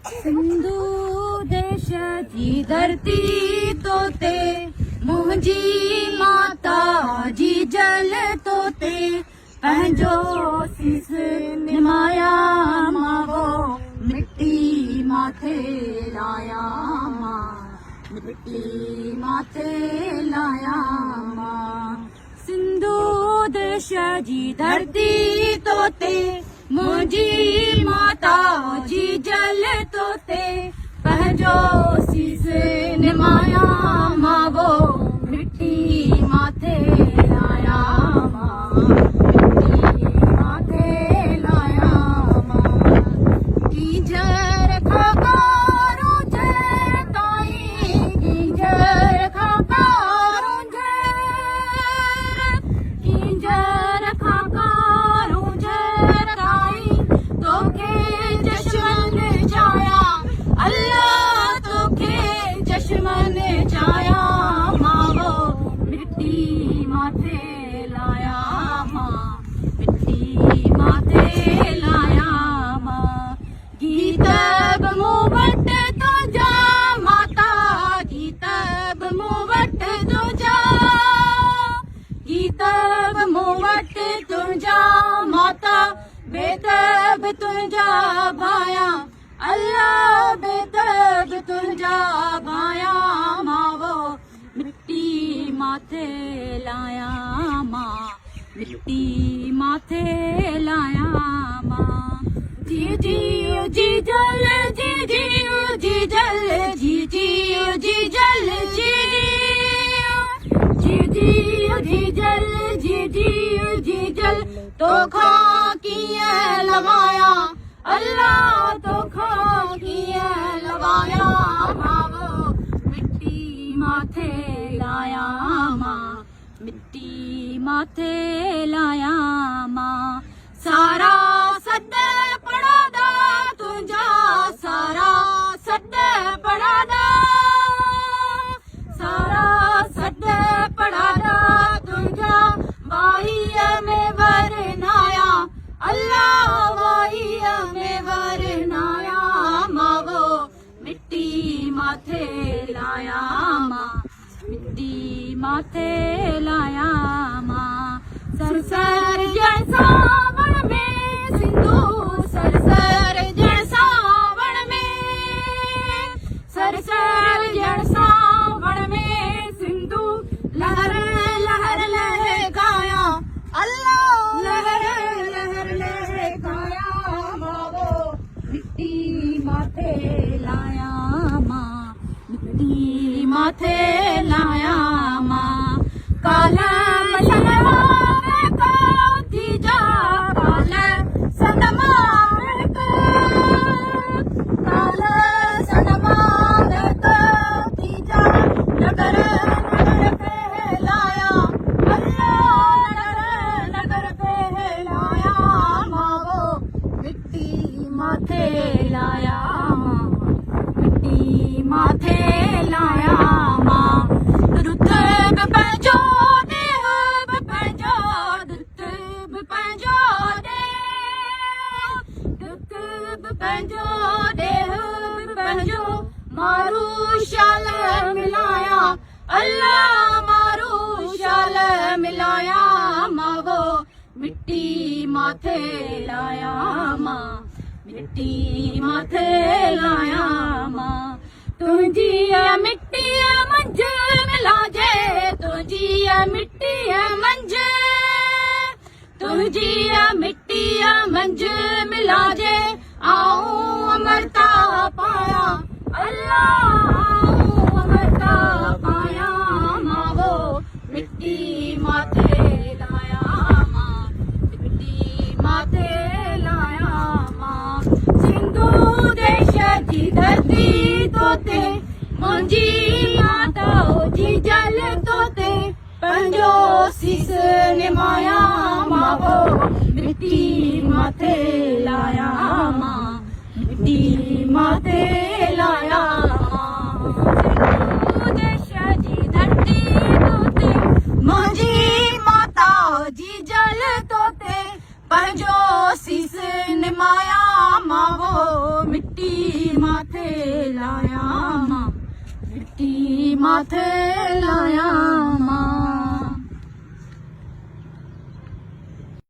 सिंधु देश जी धरती तोते मुंहिंजी माता जी जल तोते पंहिंजो सीस निमाया मां वो मिट्टी माथे लाया मां मिट्टी माथे लाया मां सिंधु देश जी धरती तोते मुंहिंजी माता जी जल तोते पंहिंजो सीस निमाया मां वो मिट्टी माथे लाया मां मिट्टी माथे लाया मां कीजर खाकारो जे ताई कीजर खाकारो जे कीजर खाकारो जे ताई तोखे जश्मन जाया अल्लाह तोखे जश्मन जाया मां वो मिट्टी माथे लाया मां मिट्टी माथे लाया मां गीत मूं वटि तुंहिंजा माता गीत मूं वटि तुंहिंजा गीत मूं वटि तुंहिंजा माता बेदब तुंहिंजा भाया अल्लाह बेदब तुंहिंजा भाया मां वो मिट्टी माथे लाया मां मिट्टी माथे लाया मां जी जी जी जल जी जी जी जल जी जी जी जल जी जी जी जी जल जी जी जी जल तोखा कीअं लवाया अल्लाह तोखा कीअं लवाया मां वो मिट्टी माथे लाया मां मिट्टी माथे लाया मां सारा सद पढ़ादा तुंहिंजा सारा सद पढ़ादा सारा सद पढ़ादा तुंहिंजा वाहीअ में वरनाया अल्लाह वाहीअ में वरनाया मां वो मिट्टी माथे लाया मां मिट्टी माथे लाया मां सरसर जण सावण में सिंधु सरसर जण सावण में सरसर जण सावण में सिंधु लहर लहर लहकाया अल्लाह लहर लहर लहकाया मां वो मिट्टी माथे लाया मां मिट्टी माथे लाया मां काला सनमा का थी जा काला सनमा काला सनमा का थी जा नगर नगर फैलाया अल्लाह नगर नगर फैलाया मां वो मिट्टी माथे लाया मां मिट्टी माथे लाया मां रुतब पंहिंजो देहब पंहिंजो रुतब पंहिंजो रुतब पंहिंजो देहब पंहिंजो मारू शाल मिलाया अल्लाह मारू शाल मिलाया मां वो मिट्टी माथे लाया मां मिट्टी माथे लाया मां तुंहिंजी मिट्टी मंझ मिलाजे तुंहिंजी मिट्टी मंझ तुंहिंजी मिट्टी मंझ मिलाजे आऊं अमरता पाया अल्लाह आऊं अमरता पाया मां वो मिट्टी माथे लाया मां मिट्टी माथे लाया मां सिंधु देश जी धरती तोते मुंहिंजी माता जी जल तोते पंहिंजो सीस निमाया मां वो मिट्टी माथे लाया मां मिट्टी माथे लाया मां सिंधु देश जी धरती तोते मुंहिंजी माता जी जल तोते पंहिंजो सीस निमाया मां वो मिट्टी माथे पाया मां मिट्टी माथे लाया